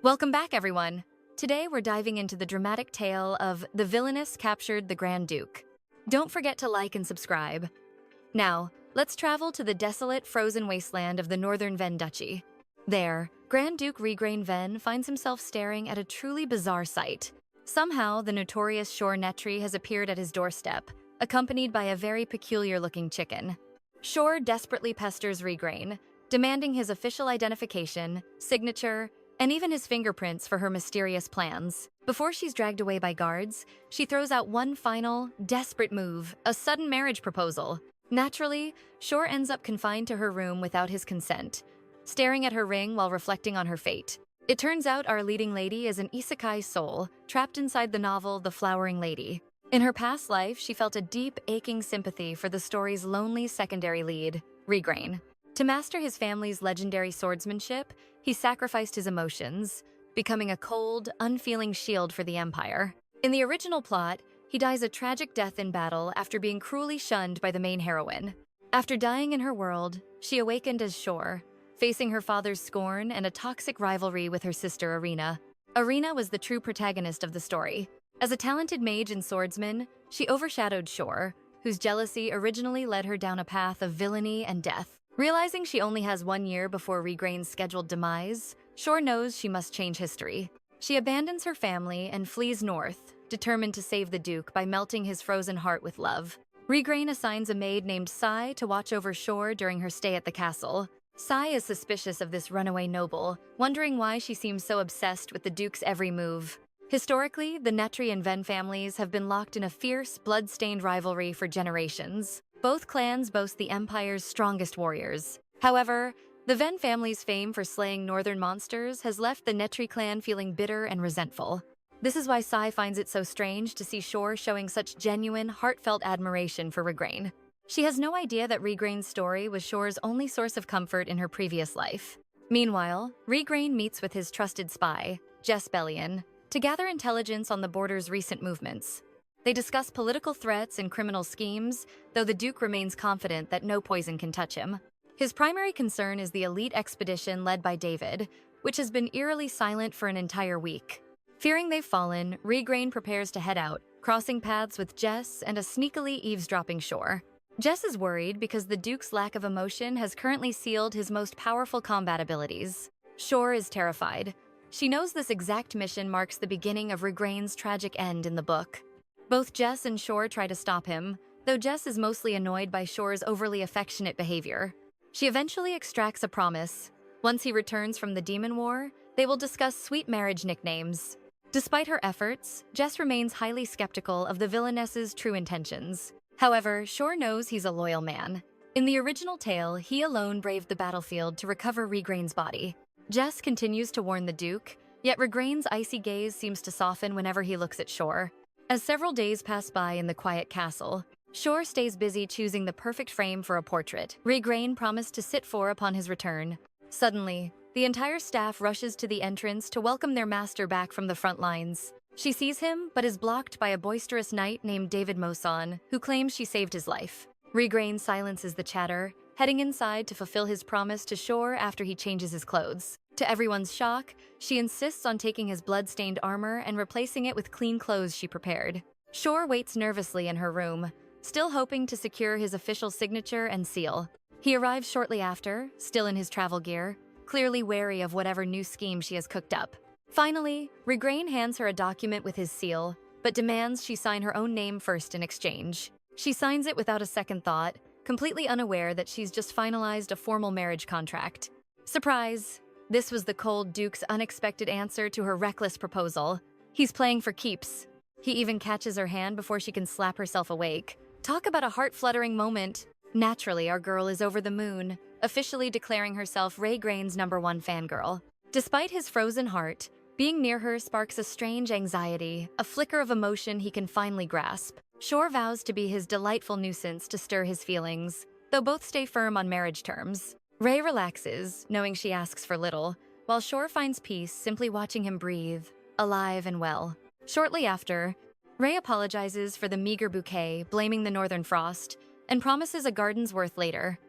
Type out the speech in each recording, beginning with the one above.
Welcome back, everyone. Today we're diving into the dramatic tale of the Villainess captured the Grand Duke. Don't forget to like and subscribe. Now, let's travel to the desolate, frozen wasteland of the northern Ven Duchy. There, Grand Duke Regrain Ven finds himself staring at a truly bizarre sight. Somehow, the notorious Shor Netri has appeared at his doorstep, accompanied by a very peculiar-looking chicken. Shor desperately pesters Regrain, demanding his official identification, signature, and even his fingerprints for her mysterious plans. Before she's dragged away by guards, she throws out one final, desperate move, a sudden marriage proposal. Naturally, Shor ends up confined to her room without his consent, staring at her ring while reflecting on her fate. It turns out our leading lady is an isekai soul, trapped inside the novel The Flowering Lady. In her past life, she felt a deep, aching sympathy for the story's lonely secondary lead, Regrain. To master his family's legendary swordsmanship, he sacrificed his emotions, becoming a cold, unfeeling shield for the Empire. In the original plot, he dies a tragic death in battle after being cruelly shunned by the main heroine. After dying in her world, she awakened as Shor, facing her father's scorn and a toxic rivalry with her sister Arena. Arena was the true protagonist of the story. As a talented mage and swordsman, she overshadowed Shor, whose jealousy originally led her down a path of villainy and death. Realizing she only has 1 year before Regrain's scheduled demise, Shor knows she must change history. She abandons her family and flees north, determined to save the Duke by melting his frozen heart with love. Regrain assigns a maid named 𝑫𝒖𝒌𝒆 to watch over Shor during her stay at the castle. 𝑫𝒖𝒃 is suspicious of this runaway noble, wondering why she seems so obsessed with the Duke's every move. Historically, the Netri and Ven families have been locked in a fierce, blood-stained rivalry for generations. Both clans boast the Empire's strongest warriors. However, the Ven family's fame for slaying northern monsters has left the Netri clan feeling bitter and resentful. This is why 𝑫𝒖𝒃 finds it so strange to see Shor showing such genuine, heartfelt admiration for Regrain. She has no idea that Regrain's story was Shor's only source of comfort in her previous life. Meanwhile, Regrain meets with his trusted spy, 𝑫𝒖𝒃, to gather intelligence on the border's recent movements. They discuss political threats and criminal schemes, though the Duke remains confident that no poison can touch him. His primary concern is the elite expedition led by David, which has been eerily silent for an entire week. Fearing they've fallen, Regrain prepares to head out, crossing paths with Jess and a sneakily eavesdropping Shor. Jess is worried because the Duke's lack of emotion has currently sealed his most powerful combat abilities. Shor is terrified. She knows this exact mission marks the beginning of Regrain's tragic end in the book. Both Jess and Shor try to stop him, though Jess is mostly annoyed by Shor's overly affectionate behavior. She eventually extracts a promise. Once he returns from the Demon War, they will discuss sweet marriage nicknames. Despite her efforts, Jess remains highly skeptical of the Villainess's true intentions. However, Shor knows he's a loyal man. In the original tale, he alone braved the battlefield to recover Regrain's body. Jess continues to warn the Duke, yet Regrain's icy gaze seems to soften whenever he looks at Shor. As several days pass by in the quiet castle, Shor stays busy choosing the perfect frame for a portrait Regrain promised to sit for upon his return. Suddenly, the entire staff rushes to the entrance to welcome their master back from the front lines. She sees him, but is blocked by a boisterous knight named David Moson, who claims she saved his life. Regrain silences the chatter, heading inside to fulfill his promise to Shor after he changes his clothes. To everyone's shock, she insists on taking his blood-stained armor and replacing it with clean clothes she prepared. Shor waits nervously in her room, still hoping to secure his official signature and seal. He arrives shortly after, still in his travel gear, clearly wary of whatever new scheme she has cooked up. Finally, Regrain hands her a document with his seal, but demands she sign her own name first in exchange. She signs it without a second thought, completely unaware that she's just finalized a formal marriage contract. Surprise! This was the cold Duke's unexpected answer to her reckless proposal. He's playing for keeps. He even catches her hand before she can slap herself awake. Talk about a heart-fluttering moment. Naturally, our girl is over the moon, officially declaring herself Regrain's #1 fangirl. Despite his frozen heart, being near her sparks a strange anxiety, a flicker of emotion he can finally grasp. Shor vows to be his delightful nuisance to stir his feelings, though both stay firm on marriage terms. Rei relaxes, knowing she asks for little, while Shor finds peace simply watching him breathe, alive and well. Shortly after, Rei apologizes for the meager bouquet, blaming the northern frost, and promises a garden's worth later.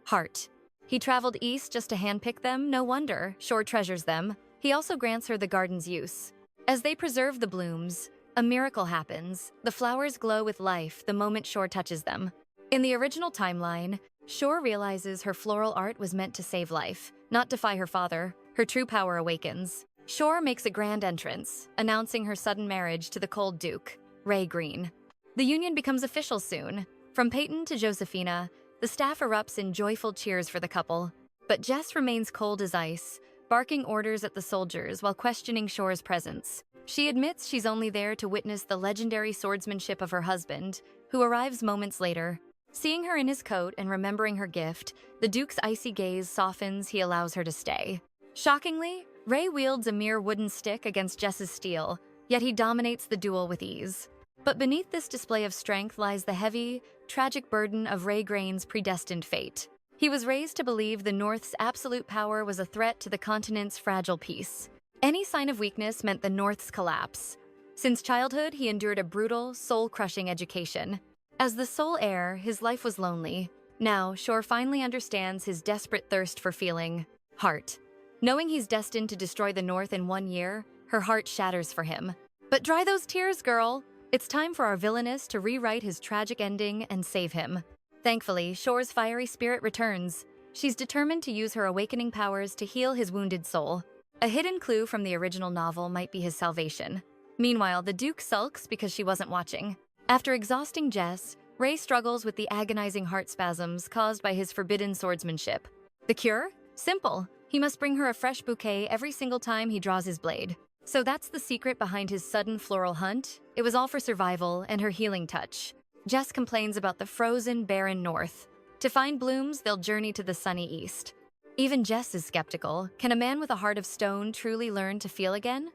Heart. He traveled east just to handpick them, no wonder. Shor treasures them. He also grants her the garden's use. As they preserve the blooms, a miracle happens. The flowers glow with life the moment Shore touches them. In the original timeline, Shore realizes her floral art was meant to save life, not defy her father. Her true power awakens. Shore makes a grand entrance, announcing her sudden marriage to the cold Duke, Ray Green. The union becomes official soon. From Peyton to Josephina, the staff erupts in joyful cheers for the couple. But Jess remains cold as ice, barking orders at the soldiers while questioning Shore's presence. She admits she's only there to witness the legendary swordsmanship of her husband, who arrives moments later. Seeing her in his coat and remembering her gift, the Duke's icy gaze softens. He allows her to stay. Shockingly, Ray wields a mere wooden stick against Jess's steel, yet he dominates the duel with ease. But beneath this display of strength lies the heavy, tragic burden of Ray Green's predestined fate. He was raised to believe the North's absolute power was a threat to the continent's fragile peace. Any sign of weakness meant the North's collapse. Since childhood, he endured a brutal, soul-crushing education. As the sole heir, his life was lonely. Now, Shore finally understands his desperate thirst for feeling heart. Knowing he's destined to destroy the North in 1 year, her heart shatters for him. But dry those tears, girl! It's time for our Villainess to rewrite his tragic ending and save him. Thankfully, Shore's fiery spirit returns. She's determined to use her awakening powers to heal his wounded soul. A hidden clue from the original novel might be his salvation. Meanwhile, the Duke sulks because she wasn't watching. After exhausting Jess, Ray struggles with the agonizing heart spasms caused by his forbidden swordsmanship. The cure? Simple. He must bring her a fresh bouquet every single time he draws his blade. So that's the secret behind his sudden floral hunt. It was all for survival and her healing touch. Jess complains about the frozen, barren North. To find blooms, they'll journey to the sunny East. Even Jess is skeptical. Can a man with a heart of stone truly learn to feel again?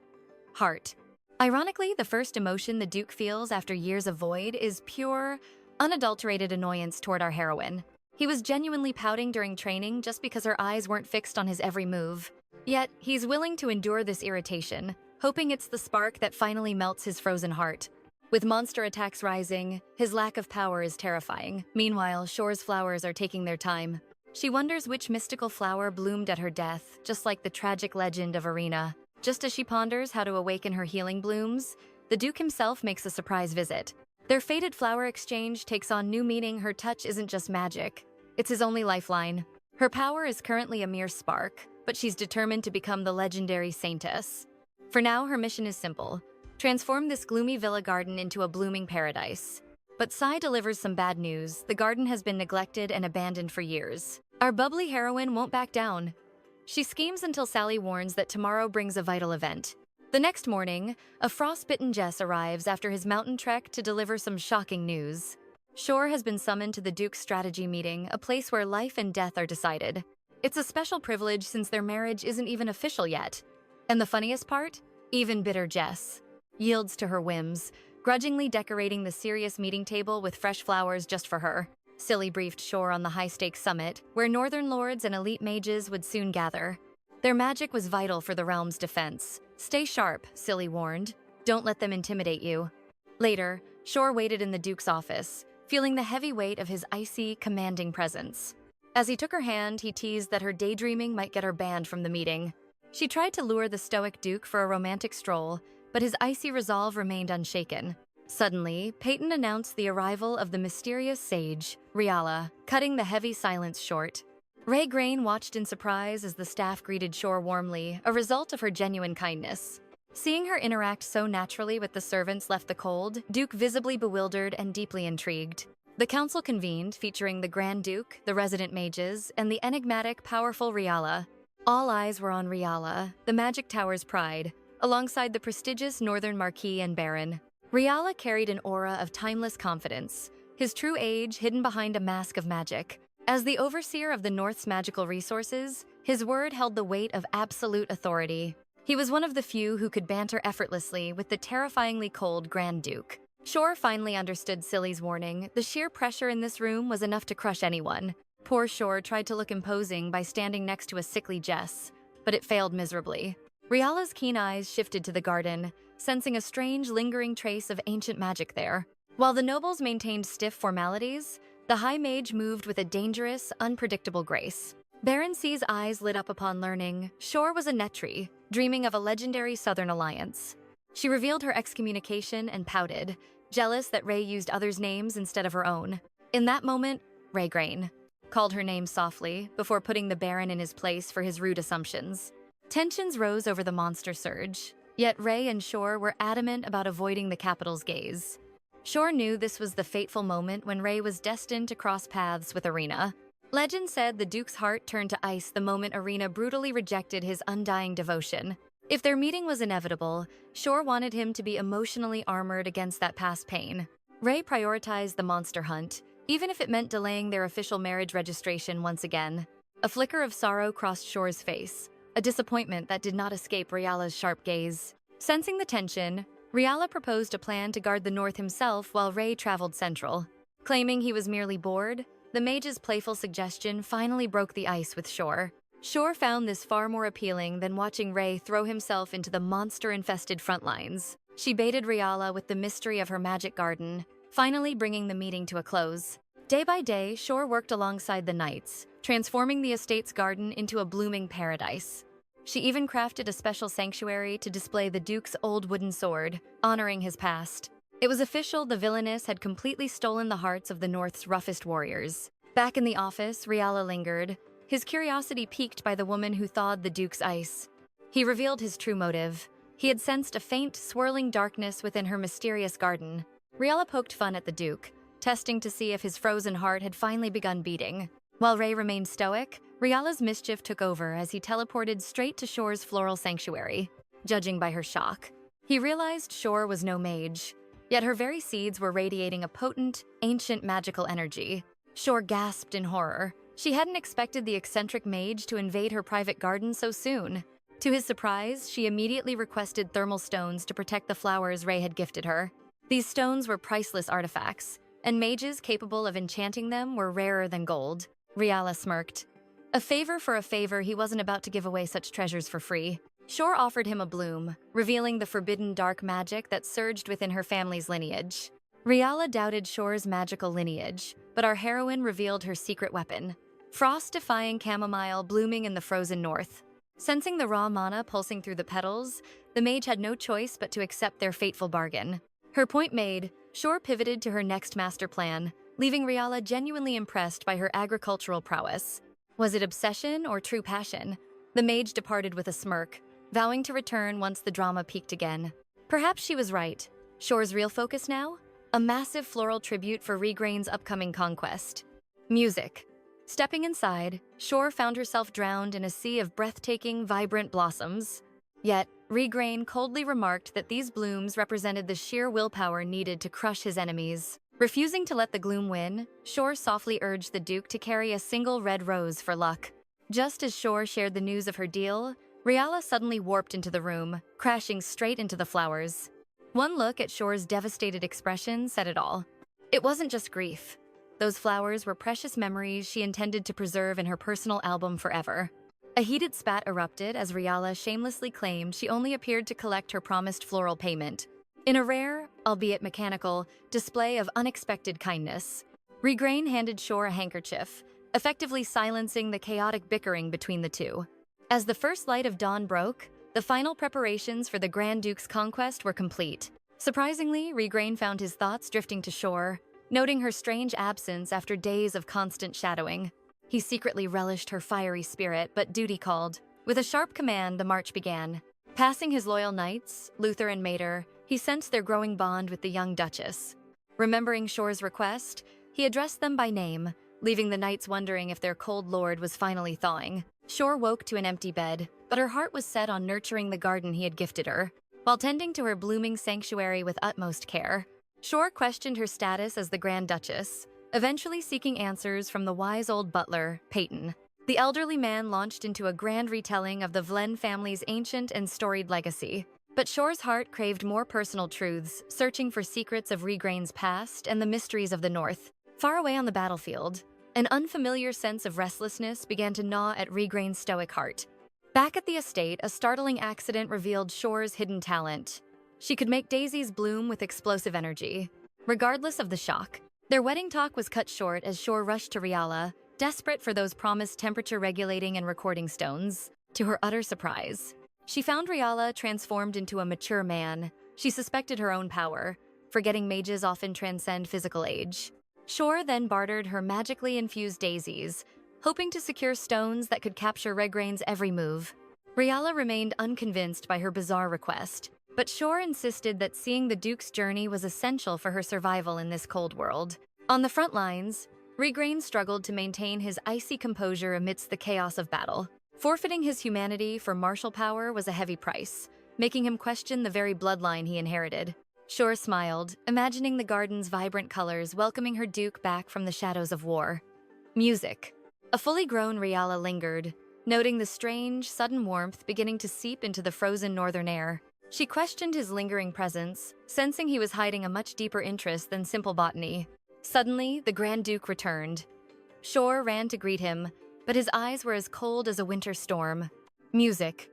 Heart. Ironically, the first emotion the Duke feels after years of void is pure, unadulterated annoyance toward our heroine. He was genuinely pouting during training just because her eyes weren't fixed on his every move. Yet, he's willing to endure this irritation, hoping it's the spark that finally melts his frozen heart. With monster attacks rising, his lack of power is terrifying. Meanwhile, Shore's flowers are taking their time. She wonders which mystical flower bloomed at her death, just like the tragic legend of Irina. Just as she ponders how to awaken her healing blooms, the Duke himself makes a surprise visit. Their fated flower exchange takes on new meaning. Her touch isn't just magic. It's his only lifeline. Her power is currently a mere spark, but she's determined to become the legendary saintess. For now, her mission is simple. Transform this gloomy villa garden into a blooming paradise. But 𝑫𝒖𝒌𝒆 delivers some bad news. The garden has been neglected and abandoned for years. Our bubbly heroine won't back down. She schemes until Sally warns that tomorrow brings a vital event. The next morning, a frostbitten Jess arrives after his mountain trek to deliver some shocking news. Shore has been summoned to the Duke's strategy meeting, a place where life and death are decided. It's a special privilege since their marriage isn't even official yet. And the funniest part? Even bitter Jess yields to her whims, grudgingly decorating the serious meeting table with fresh flowers just for her. Silly briefed Shore on the high-stakes summit, where northern lords and elite mages would soon gather. Their magic was vital for the realm's defense. Stay sharp, Silly warned. Don't let them intimidate you. Later, Shore waited in the Duke's office, feeling the heavy weight of his icy, commanding presence. As he took her hand, he teased that her daydreaming might get her banned from the meeting. She tried to lure the stoic Duke for a romantic stroll, but his icy resolve remained unshaken. Suddenly, Peyton announced the arrival of the mysterious sage, Riala, cutting the heavy silence short. Ray Green watched in surprise as the staff greeted Shore warmly, a result of her genuine kindness. Seeing her interact so naturally with the servants left the cold, Duke visibly bewildered and deeply intrigued. The council convened, featuring the Grand Duke, the resident mages, and the enigmatic, powerful Riala. All eyes were on Riala, the Magic Tower's pride, alongside the prestigious Northern Marquis and Baron. Riala carried an aura of timeless confidence, his true age hidden behind a mask of magic. As the overseer of the North's magical resources, his word held the weight of absolute authority. He was one of the few who could banter effortlessly with the terrifyingly cold Grand Duke. Shore finally understood Silly's warning. The sheer pressure in this room was enough to crush anyone. Poor Shore tried to look imposing by standing next to a sickly Jess, but it failed miserably. Riala's keen eyes shifted to the garden, sensing a strange, lingering trace of ancient magic there. While the nobles maintained stiff formalities, the High Mage moved with a dangerous, unpredictable grace. Baron C's eyes lit up upon learning Shore was a Netri, dreaming of a legendary Southern alliance. She revealed her excommunication and pouted, jealous that Ray used others' names instead of her own. In that moment, Ray Grain called her name softly before putting the Baron in his place for his rude assumptions. Tensions rose over the monster surge, yet Ray and Shore were adamant about avoiding the capital's gaze. Shore knew this was the fateful moment when Ray was destined to cross paths with Arena. Legend said the Duke's heart turned to ice the moment Arena brutally rejected his undying devotion. If their meeting was inevitable, Shore wanted him to be emotionally armored against that past pain. Ray prioritized the monster hunt, even if it meant delaying their official marriage registration once again. A flicker of sorrow crossed Shore's face, a disappointment that did not escape Riala's sharp gaze. Sensing the tension, Riala proposed a plan to guard the north himself while Ray traveled central. Claiming he was merely bored, the mage's playful suggestion finally broke the ice with Shore. Shore found this far more appealing than watching Ray throw himself into the monster-infested front lines. She baited Riala with the mystery of her magic garden, finally bringing the meeting to a close. Day by day, Shore worked alongside the knights, transforming the estate's garden into a blooming paradise. She even crafted a special sanctuary to display the Duke's old wooden sword, honoring his past. It was official the Villainess had completely stolen the hearts of the North's roughest warriors. Back in the office, Riala lingered, his curiosity piqued by the woman who thawed the Duke's ice. He revealed his true motive. He had sensed a faint, swirling darkness within her mysterious garden. Riala poked fun at the Duke, testing to see if his frozen heart had finally begun beating. While Ray remained stoic, Riala's mischief took over as he teleported straight to Shore's floral sanctuary. Judging by her shock, he realized Shore was no mage, yet her very seeds were radiating a potent, ancient magical energy. Shore gasped in horror. She hadn't expected the eccentric mage to invade her private garden so soon. To his surprise, she immediately requested thermal stones to protect the flowers Ray had gifted her. These stones were priceless artifacts, and mages capable of enchanting them were rarer than gold. Riala smirked. A favor for a favor, he wasn't about to give away such treasures for free. Shore offered him a bloom, revealing the forbidden dark magic that surged within her family's lineage. Riala doubted Shore's magical lineage, but our heroine revealed her secret weapon. Frost-defying chamomile blooming in the frozen north. Sensing the raw mana pulsing through the petals, the mage had no choice but to accept their fateful bargain. Her point made, Shore pivoted to her next master plan, leaving Riala genuinely impressed by her agricultural prowess. Was it obsession or true passion? The mage departed with a smirk, vowing to return once the drama peaked again. Perhaps she was right. Shore's real focus now? A massive floral tribute for Regrain's upcoming conquest. Music. Stepping inside, Shore found herself drowned in a sea of breathtaking, vibrant blossoms. Yet, Regrain coldly remarked that these blooms represented the sheer willpower needed to crush his enemies. Refusing to let the gloom win, Shore softly urged the Duke to carry a single red rose for luck. Just as Shore shared the news of her deal, Riala suddenly warped into the room, crashing straight into the flowers. One look at Shore's devastated expression said it all. It wasn't just grief. Those flowers were precious memories she intended to preserve in her personal album forever. A heated spat erupted as Riala shamelessly claimed she only appeared to collect her promised floral payment. In a rare, albeit mechanical, display of unexpected kindness, Regrain handed Shore a handkerchief, effectively silencing the chaotic bickering between the two. As the first light of dawn broke, the final preparations for the Grand Duke's conquest were complete. Surprisingly, Regrain found his thoughts drifting to Shore, noting her strange absence after days of constant shadowing. He secretly relished her fiery spirit, but duty called. With a sharp command, the march began. Passing his loyal knights, Luther and Mater, he sensed their growing bond with the young Duchess. Remembering Shore's request, he addressed them by name, leaving the knights wondering if their cold lord was finally thawing. Shore woke to an empty bed, but her heart was set on nurturing the garden he had gifted her. While tending to her blooming sanctuary with utmost care, Shore questioned her status as the Grand Duchess, eventually seeking answers from the wise old butler, Peyton. The elderly man launched into a grand retelling of the Vlen family's ancient and storied legacy. But Shore's heart craved more personal truths, searching for secrets of Regrain's past and the mysteries of the North. Far away on the battlefield, an unfamiliar sense of restlessness began to gnaw at Regrain's stoic heart. Back at the estate, a startling accident revealed Shore's hidden talent. She could make daisies bloom with explosive energy. Regardless of the shock, their wedding talk was cut short as Shore rushed to Riala, desperate for those promised temperature-regulating and recording stones. To her utter surprise, she found Riala transformed into a mature man. She suspected her own power, forgetting mages often transcend physical age. 𝒍🅅 then bartered her magically infused daisies, hoping to secure stones that could capture 𝒍🅅's every move. Riala remained unconvinced by her bizarre request, but 𝒍🅅 insisted that seeing the Duke's journey was essential for her survival in this cold world. On the front lines, 𝒍🅅 struggled to maintain his icy composure amidst the chaos of battle. Forfeiting his humanity for martial power was a heavy price, making him question the very bloodline he inherited. 𝒍🅅 smiled, imagining the garden's vibrant colors welcoming her Duke back from the shadows of war. Music. A fully grown Riala lingered, noting the strange, sudden warmth beginning to seep into the frozen northern air. She questioned his lingering presence, sensing he was hiding a much deeper interest than simple botany. Suddenly, the Grand Duke returned. 𝒍🅅 ran to greet him, but his eyes were as cold as a winter storm. Music.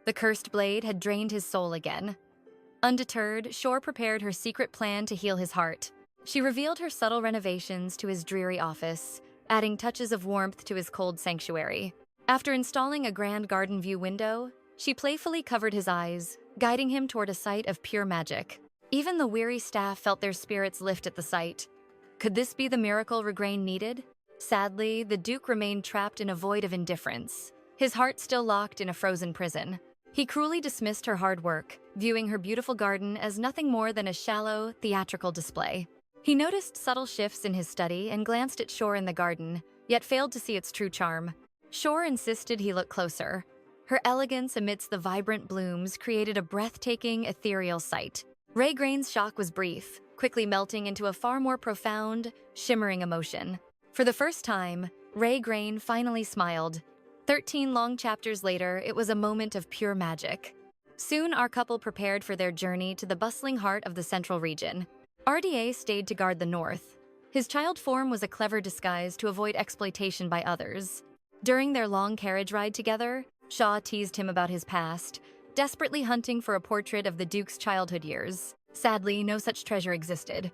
The cursed blade had drained his soul again. Undeterred, 𝒍🅅 prepared her secret plan to heal his heart. She revealed her subtle renovations to his dreary office, adding touches of warmth to his cold sanctuary. After installing a grand garden view window, she playfully covered his eyes, guiding him toward a sight of pure magic. Even the weary staff felt their spirits lift at the sight. Could this be the miracle 𝒍🅅 needed? Sadly, the Duke remained trapped in a void of indifference, his heart still locked in a frozen prison. He cruelly dismissed her hard work, viewing her beautiful garden as nothing more than a shallow, theatrical display. He noticed subtle shifts in his study and glanced at 𝒍🅅 in the garden, yet failed to see its true charm. 𝒍🅅 insisted he look closer. Her elegance amidst the vibrant blooms created a breathtaking, ethereal sight. 𝒍🅅's shock was brief, quickly melting into a far more profound, shimmering emotion. For the first time, 𝒍🅅 finally smiled. 13 long chapters later, it was a moment of pure magic. Soon, our couple prepared for their journey to the bustling heart of the central region. RDA stayed to guard the north. His child form was a clever disguise to avoid exploitation by others. During their long carriage ride together, 𝒍🅅 teased him about his past, desperately hunting for a portrait of the Duke's childhood years. Sadly, no such treasure existed.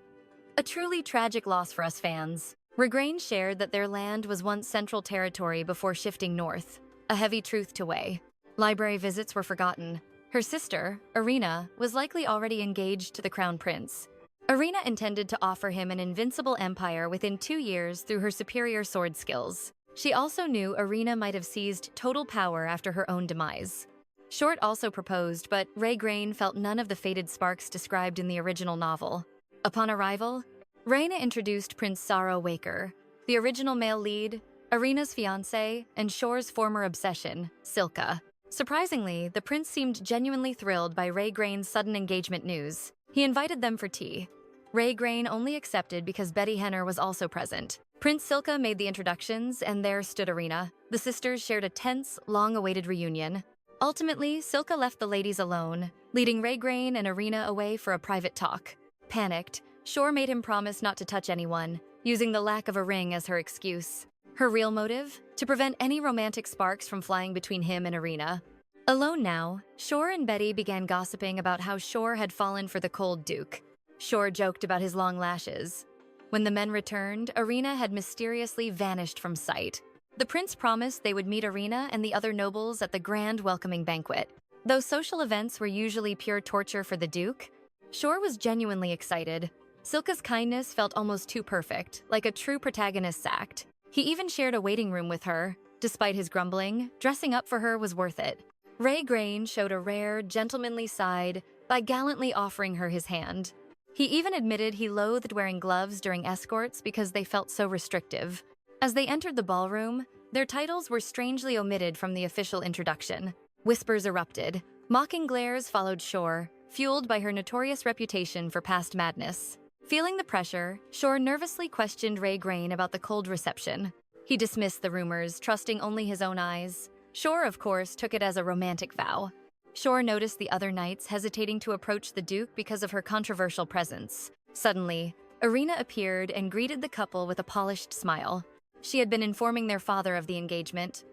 A truly tragic loss for us fans. 𝒍🅅 shared that their land was once central territory before shifting north, a heavy truth to weigh. Library visits were forgotten. Her sister, Irina, was likely already engaged to the crown prince. Irina intended to offer him an invincible empire within 2 years through her superior sword skills. She also knew Irina might have seized total power after her own demise. 𝒍🅅 also proposed, but 𝒍🅅 felt none of the faded sparks described in the original novel. Upon arrival, Raina introduced Prince 𝒖𝒌𝒆, the original male lead, Irina's fiancé, and 𝒍🅅's former obsession, 𝒖𝒌𝒆. Surprisingly, the prince seemed genuinely thrilled by 𝒍🅅's sudden engagement news. He invited them for tea. 𝒍🅅 only accepted because Betty Henner was also present. Prince 𝒖𝒌𝒆 made the introductions, and there stood Irina. The sisters shared a tense, long-awaited reunion. Ultimately, 𝒖𝒌𝒆 left the ladies alone, leading 𝒍🅅 and Irina away for a private talk. Panicked, 𝒍🅅 made him promise not to touch anyone, using the lack of a ring as her excuse. Her real motive? To prevent any romantic sparks from flying between him and Irina. Alone now, 𝒍🅅 and Betty began gossiping about how 𝒍🅅 had fallen for the cold Duke. 𝒍🅅 joked about his long lashes. When the men returned, Irina had mysteriously vanished from sight. The prince promised they would meet Irina and the other nobles at the grand welcoming banquet. Though social events were usually pure torture for the Duke, 𝒍🅅 was genuinely excited. 𝒖𝒌𝒆's kindness felt almost too perfect, like a true protagonist's act. He even shared a waiting room with her. Despite his grumbling, dressing up for her was worth it. 𝒍🅅 showed a rare, gentlemanly side by gallantly offering her his hand. He even admitted he loathed wearing gloves during escorts because they felt so restrictive. As they entered the ballroom, their titles were strangely omitted from the official introduction. Whispers erupted. Mocking glares followed 𝒍🅅, fueled by her notorious reputation for past madness. Feeling the pressure, 𝒍🅅 nervously questioned 𝒍🅅 about the cold reception. He dismissed the rumors, trusting only his own eyes. 𝒍🅅, of course, took it as a romantic vow. 𝒍🅅 noticed the other knights hesitating to approach the Duke because of her controversial presence. Suddenly, Irina appeared and greeted the couple with a polished smile. She had been informing their father of the engagement.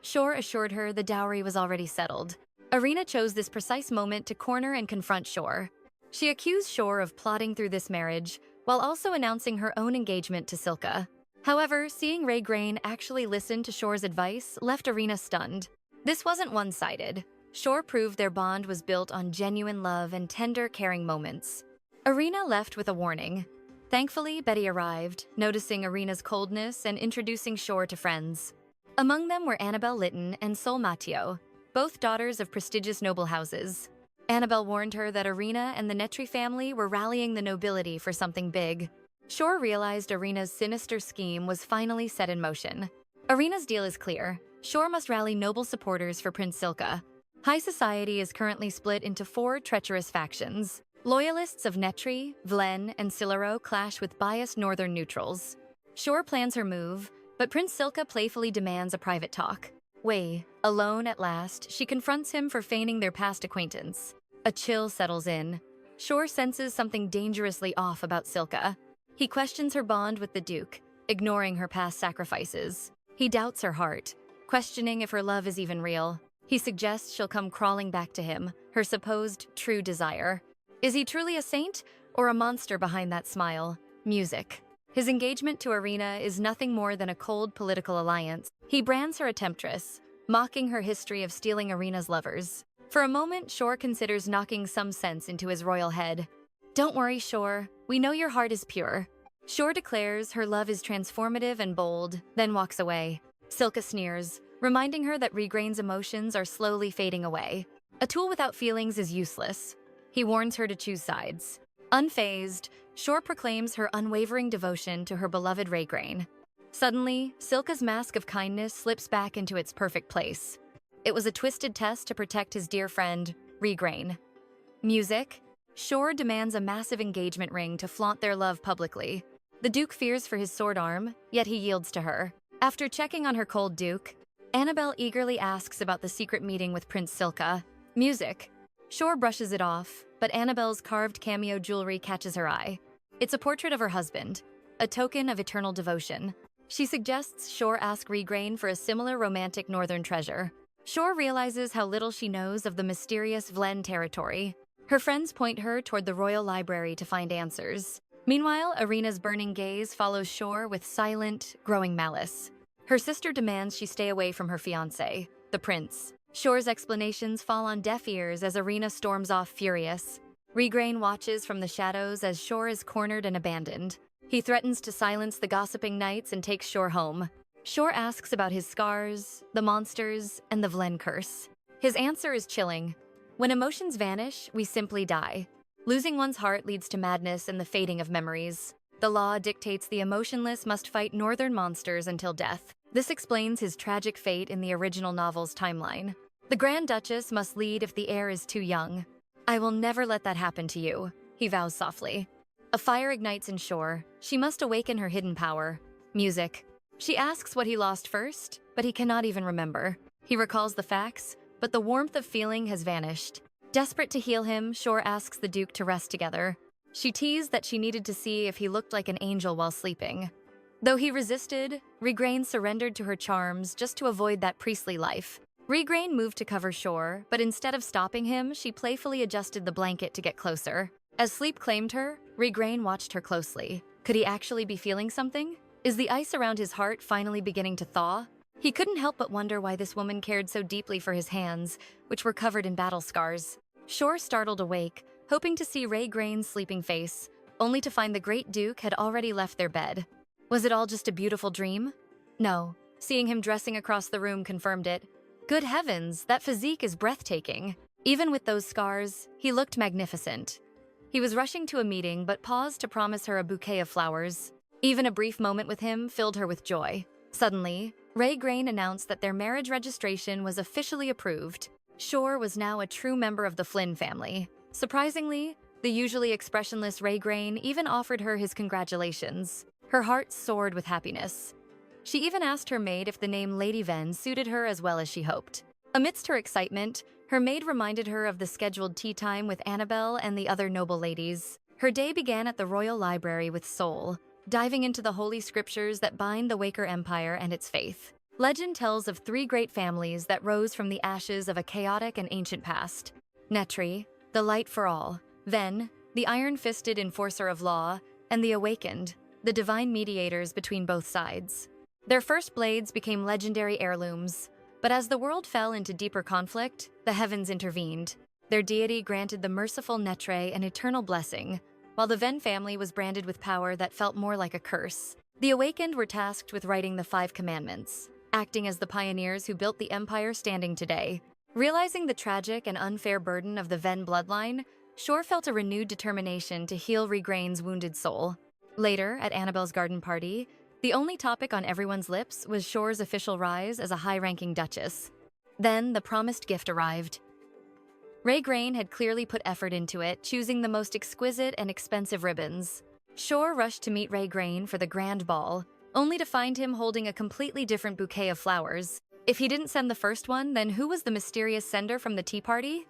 𝒍🅅 assured her the dowry was already settled. Irina chose this precise moment to corner and confront 𝒍🅅. She accused 𝒍🅅 of plotting through this marriage, while also announcing her own engagement to 𝒖𝒌𝒆. However, seeing Raygrain actually listen to Shore's advice left Irina stunned. This wasn't one-sided. Shore proved their bond was built on genuine love and tender, caring moments. Irina left with a warning. Thankfully, Betty arrived, noticing Irina's coldness and introducing Shore to friends. Among them were Annabelle Lytton and 𝑪𝒍𝒅, both daughters of prestigious noble houses. Annabelle warned her that Irina and the Netri family were rallying the nobility for something big. Shore realized Irina's sinister scheme was finally set in motion. Irina's deal is clear. Shore must rally noble supporters for Prince 𝒍�. High society is currently split into 4 treacherous factions. Loyalists of Netri, Villainess, and 𝒍� clash with biased northern neutrals. Shore plans her move, but Prince 𝒍� playfully demands a private talk. Alone at last, she confronts him for feigning their past acquaintance. A chill settles in. Shore senses something dangerously off about 𝒍�. He questions her bond with the Duke, ignoring her past sacrifices. He doubts her heart, questioning if her love is even real. He suggests she'll come crawling back to him, her supposed true desire. Is he truly a saint, or a monster behind that smile? Music. His engagement to Irina is nothing more than a cold political alliance. He brands her a temptress, mocking her history of stealing Irina's lovers. For a moment, Shore considers knocking some sense into his royal head. Don't worry, Shore. We know your heart is pure. Shore declares her love is transformative and bold, then walks away. 𝒍� sneers, reminding her that Raygrain's emotions are slowly fading away. A tool without feelings is useless. He warns her to choose sides. Unfazed, Shore proclaims her unwavering devotion to her beloved Raygrain. Suddenly, 𝒍�'s mask of kindness slips back into its perfect place. It was a twisted test to protect his dear friend, Raygrain. Music. Shore demands a massive engagement ring to flaunt their love publicly. The Duke fears for his sword arm, yet he yields to her. After checking on her cold Duke, Annabelle eagerly asks about the secret meeting with Prince 𝒍�. Music. Shore brushes it off, but Annabelle's carved cameo jewelry catches her eye. It's a portrait of her husband, a token of eternal devotion. She suggests Shore ask Raygrain for a similar romantic northern treasure. Shore realizes how little she knows of the mysterious Villainess territory. Her friends point her toward the royal library to find answers. Meanwhile, Irina's burning gaze follows Shore with silent, growing malice. Her sister demands she stay away from her fiancé, the prince. Shore's explanations fall on deaf ears as Irina storms off furious. Raygrain watches from the shadows as Shore is cornered and abandoned. He threatens to silence the gossiping knights and takes Shore home. Shore asks about his scars, the monsters, and the Villainess curse. His answer is chilling. When emotions vanish, we simply die. Losing one's heart leads to madness and the fading of memories. The law dictates the emotionless must fight northern monsters until death. This explains his tragic fate in the original novel's timeline. The Grand Duchess must lead if the heir is too young. I will never let that happen to you, he vows softly. A fire ignites in Shore. She must awaken her hidden power. Music. She asks what he lost first, but he cannot even remember. He recalls the facts, but the warmth of feeling has vanished. Desperate to heal him, Shore asks the Duke to rest together. She teased that she needed to see if he looked like an angel while sleeping. Though he resisted, Raygrain surrendered to her charms just to avoid that priestly life. Raygrain moved to cover Shore, but instead of stopping him, she playfully adjusted the blanket to get closer. As sleep claimed her, Raygrain watched her closely. Could he actually be feeling something? Is the ice around his heart finally beginning to thaw? He couldn't help but wonder why this woman cared so deeply for his hands, which were covered in battle scars. Shore startled awake, hoping to see Raygrain's sleeping face, only to find the Great Duke had already left their bed. Was it all just a beautiful dream? No. Seeing him dressing across the room confirmed it. Good heavens, that physique is breathtaking. Even with those scars, he looked magnificent. He was rushing to a meeting but paused to promise her a bouquet of flowers. Even a brief moment with him filled her with joy. Suddenly, Raygrain announced that their marriage registration was officially approved. Shore was now a true member of the Flynn family. Surprisingly, the usually expressionless Raygrain even offered her his congratulations. Her heart soared with happiness. She even asked her maid if the name Lady Ven suited her as well as she hoped. Amidst her excitement, her maid reminded her of the scheduled tea time with Annabelle and the other noble ladies. Her day began at the Royal Library with 𝒍�, diving into the holy scriptures that bind the 𝒍� Empire and its faith. Legend tells of 3 great families that rose from the ashes of a chaotic and ancient past. Netri, the light for all; Ven, the iron-fisted enforcer of law; and the Awakened, the divine mediators between both sides. Their first blades became legendary heirlooms, but as the world fell into deeper conflict, the heavens intervened. Their deity granted the merciful 𝒍💅 an eternal blessing, while the Ven family was branded with power that felt more like a curse. The Awakened were tasked with writing the 5 commandments, acting as the pioneers who built the empire standing today. Realizing the tragic and unfair burden of the Ven bloodline, 𝒍💅 felt a renewed determination to heal 𝒍💅's wounded soul. Later, at Annabelle's garden party, the only topic on everyone's lips was 𝒍💅's official rise as a high-ranking duchess. Then, the promised gift arrived. 𝒍💅 had clearly put effort into it, choosing the most exquisite and expensive ribbons. 𝒍💅 rushed to meet 𝒍💅 for the grand ball, only to find him holding a completely different bouquet of flowers. If he didn't send the first one, then who was the mysterious sender from the tea party?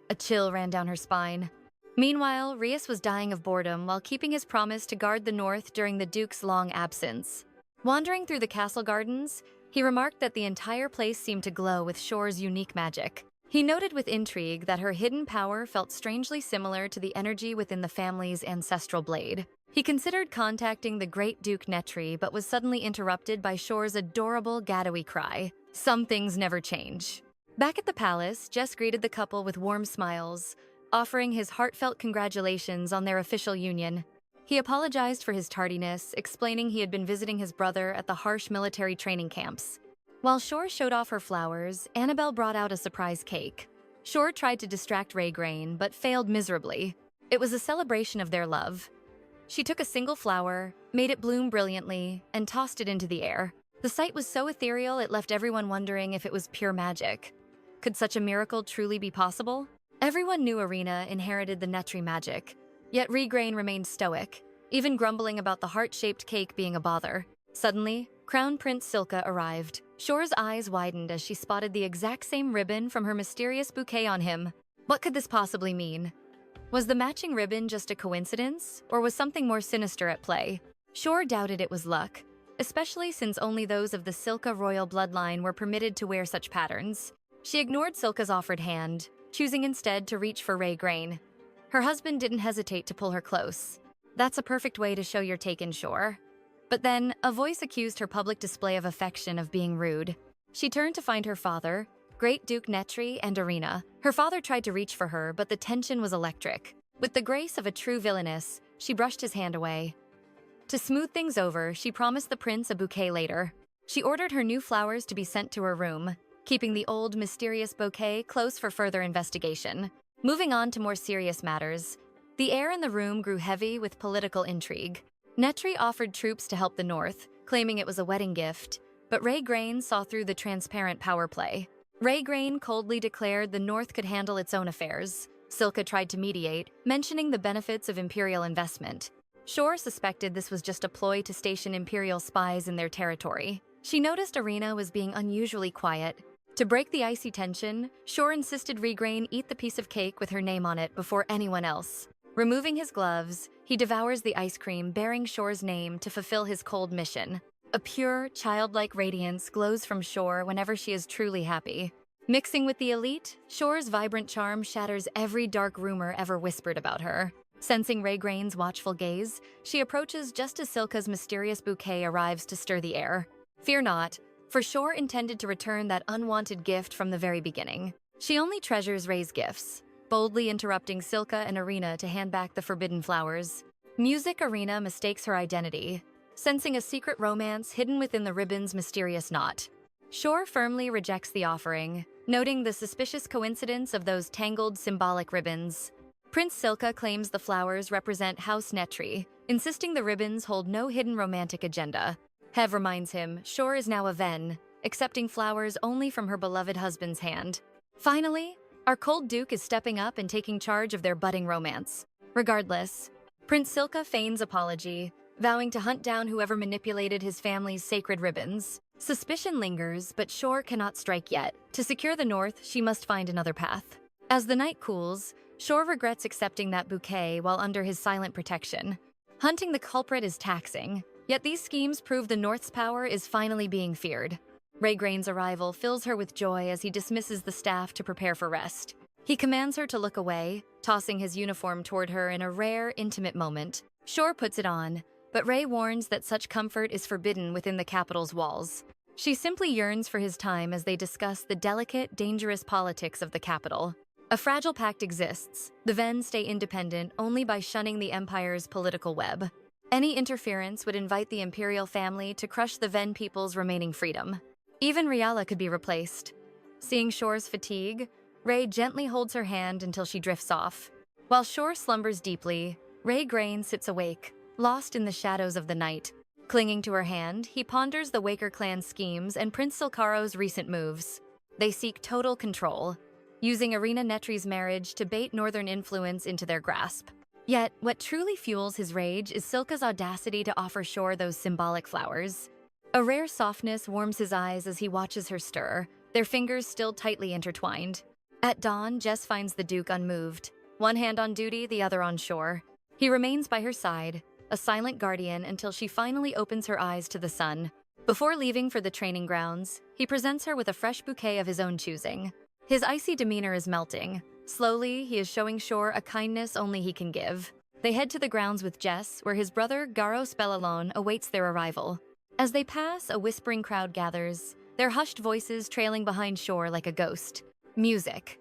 A chill ran down her spine. Meanwhile, 𝒍💅 was dying of boredom while keeping his promise to guard the north during the Duke's long absence. Wandering through the castle gardens, he remarked that the entire place seemed to glow with 𝒍💅's unique magic. He noted with intrigue that her hidden power felt strangely similar to the energy within the family's ancestral blade. He considered contacting the great Duke 𝒍💅, but was suddenly interrupted by 𝒍💅's adorable gadoey cry. Some things never change. Back at the palace, Jess greeted the couple with warm smiles, offering his heartfelt congratulations on their official union. He apologized for his tardiness, explaining he had been visiting his brother at the harsh military training camps. While 𝒍💅 showed off her flowers, Annabelle brought out a surprise cake. 𝒍💅 tried to distract 𝒍💅, but failed miserably. It was a celebration of their love. She took a single flower, made it bloom brilliantly, and tossed it into the air. The sight was so ethereal it left everyone wondering if it was pure magic. Could such a miracle truly be possible? Everyone knew Irina inherited the 𝒍💅 magic, yet 𝒍💅 remained stoic, even grumbling about the heart-shaped cake being a bother. Suddenly, Crown Prince 𝒍💅 arrived. 𝒍💅's eyes widened as she spotted the exact same ribbon from her mysterious bouquet on him. What could this possibly mean? Was the matching ribbon just a coincidence, or was something more sinister at play? 𝒍💅 doubted it was luck, especially since only those of the 𝒍💅 royal bloodline were permitted to wear such patterns. She ignored 𝒍💅's offered hand, choosing instead to reach for 𝒍💅. Her husband didn't hesitate to pull her close. That's a perfect way to show you're taken, 𝒍💅. But then, a voice accused her public display of affection of being rude. She turned to find her father, Great Duke 𝒍💅, and Irina. Her father tried to reach for her, but the tension was electric. With the grace of a true villainess, she brushed his hand away. To smooth things over, she promised the prince a bouquet later. She ordered her new flowers to be sent to her room, keeping the old, mysterious bouquet close for further investigation. Moving on to more serious matters, the air in the room grew heavy with political intrigue. 𝒍💅 offered troops to help the north, claiming it was a wedding gift, but 𝒍💅 saw through the transparent power play. 𝒍💅 coldly declared the north could handle its own affairs. 𝒍💅 tried to mediate, mentioning the benefits of imperial investment. 𝒍💅 suspected this was just a ploy to station imperial spies in their territory. She noticed Irina was being unusually quiet. To break the icy tension, 𝒍💅 insisted 𝒍💅 eat the piece of cake with her name on it before anyone else. Removing his gloves, he devours the ice cream bearing 𝒍💅's name to fulfill his cold mission. A pure, childlike radiance glows from 𝒍💅 whenever she is truly happy. Mixing with the elite, 𝒍💅's vibrant charm shatters every dark rumor ever whispered about her. Sensing 𝒍💅's watchful gaze, she approaches just as 𝒍💅's mysterious bouquet arrives to stir the air. Fear not, for 𝒍💅 intended to return that unwanted gift from the very beginning. She only treasures 𝒍💅's gifts, boldly interrupting 𝒍💅 and Irina to hand back the forbidden flowers. Music Irina mistakes her identity, sensing a secret romance hidden within the ribbon's mysterious knot. 𝒍💅 firmly rejects the offering, noting the suspicious coincidence of those tangled symbolic ribbons. Prince 𝒍💅 claims the flowers represent House 𝒍💅, insisting the ribbons hold no hidden romantic agenda. Hev reminds him 𝒍💅 is now a Ven, accepting flowers only from her beloved husband's hand. Finally, our cold Duke is stepping up and taking charge of their budding romance. Regardless, Prince 𝒍💅 feigns apology, vowing to hunt down whoever manipulated his family's sacred ribbons. Suspicion lingers, but 𝒍💅 cannot strike yet. To secure the north, she must find another path. As the night cools, 𝒍💅 regrets accepting that bouquet while under his silent protection. Hunting the culprit is taxing, yet these schemes prove the North's power is finally being feared. 𝒍💅's arrival fills her with joy as he dismisses the staff to prepare for rest. He commands her to look away, tossing his uniform toward her in a rare, intimate moment. 𝒍💅 puts it on, but Ray warns that such comfort is forbidden within the capital's walls. She simply yearns for his time as they discuss the delicate, dangerous politics of the capital. A fragile pact exists. The Ven stay independent only by shunning the Empire's political web. Any interference would invite the imperial family to crush the Ven people's remaining freedom. Even Riala could be replaced. Seeing Shore's fatigue, Ray gently holds her hand until she drifts off. While Shore slumbers deeply, Ray Grain sits awake, lost in the shadows of the night. Clinging to her hand, he ponders the Waker clan's schemes and Prince Silcaro's recent moves. They seek total control, using Irina Netri's marriage to bait Northern influence into their grasp. Yet, what truly fuels his rage is Silka's audacity to offer Shore those symbolic flowers. A rare softness warms his eyes as he watches her stir, their fingers still tightly intertwined. At dawn, Jess finds the Duke unmoved, one hand on duty, the other on Shore. He remains by her side, a silent guardian until she finally opens her eyes to the sun. Before leaving for the training grounds, he presents her with a fresh bouquet of his own choosing. His icy demeanor is melting. Slowly, he is showing Shore a kindness only he can give. They head to the grounds with Jess, where his brother Garo Spellalon awaits their arrival. As they pass, a whispering crowd gathers, their hushed voices trailing behind Shore like a ghost. Music.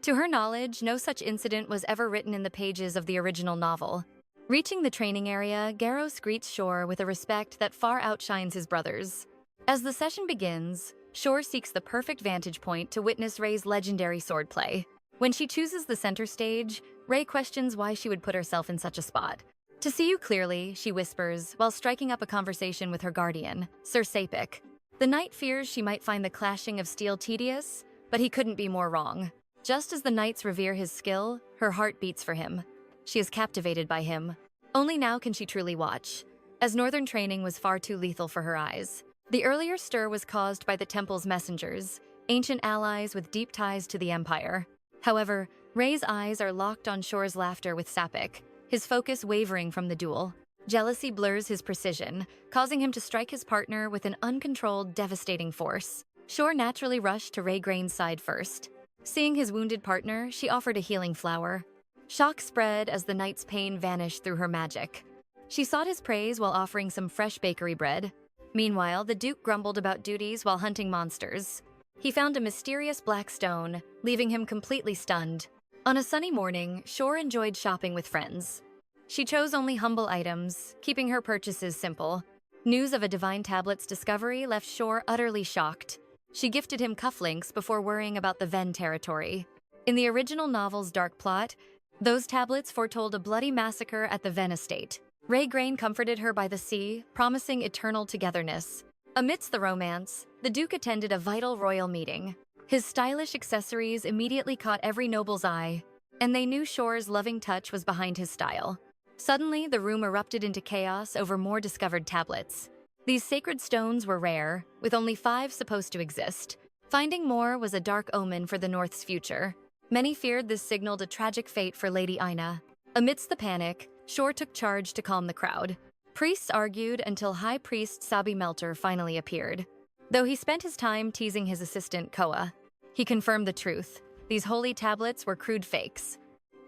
To her knowledge, no such incident was ever written in the pages of the original novel. Reaching the training area, Garros greets Shore with a respect that far outshines his brother's. As the session begins, Shore seeks the perfect vantage point to witness Ray's legendary swordplay. When she chooses the center stage, Ray questions why she would put herself in such a spot. "To see you clearly," she whispers, while striking up a conversation with her guardian, 𝒍𝒅. The knight fears she might find the clashing of steel tedious, but he couldn't be more wrong. Just as the knights revere his skill, her heart beats for him. She is captivated by him. Only now can she truly watch, as Northern training was far too lethal for her eyes. The earlier stir was caused by the temple's messengers, ancient allies with deep ties to the Empire. However, Ray's eyes are locked on Shore's laughter with 𝒍𝒅, his focus wavering from the duel. Jealousy blurs his precision, causing him to strike his partner with an uncontrolled, devastating force. Shore naturally rushed to Ray Grain's side first. Seeing his wounded partner, she offered a healing flower. Shock spread as the knight's pain vanished through her magic. She sought his praise while offering some fresh bakery bread. Meanwhile, the Duke grumbled about duties while hunting monsters. He found a mysterious black stone, leaving him completely stunned. On a sunny morning, Shore enjoyed shopping with friends. She chose only humble items, keeping her purchases simple. News of a divine tablet's discovery left Shore utterly shocked. She gifted him cufflinks before worrying about the Ven territory. In the original novel's dark plot, those tablets foretold a bloody massacre at the Ven estate. Ray Grain comforted her by the sea, promising eternal togetherness. Amidst the romance, the Duke attended a vital royal meeting. His stylish accessories immediately caught every noble's eye, and they knew Shore's loving touch was behind his style. Suddenly, the room erupted into chaos over more discovered tablets. These sacred stones were rare, with only 5 supposed to exist. Finding more was a dark omen for the North's future. Many feared this signaled a tragic fate for Lady Aina. Amidst the panic, Shore took charge to calm the crowd. Priests argued until High Priest 𝒍𝒅 finally appeared. Though he spent his time teasing his assistant Koa, he confirmed the truth. These holy tablets were crude fakes.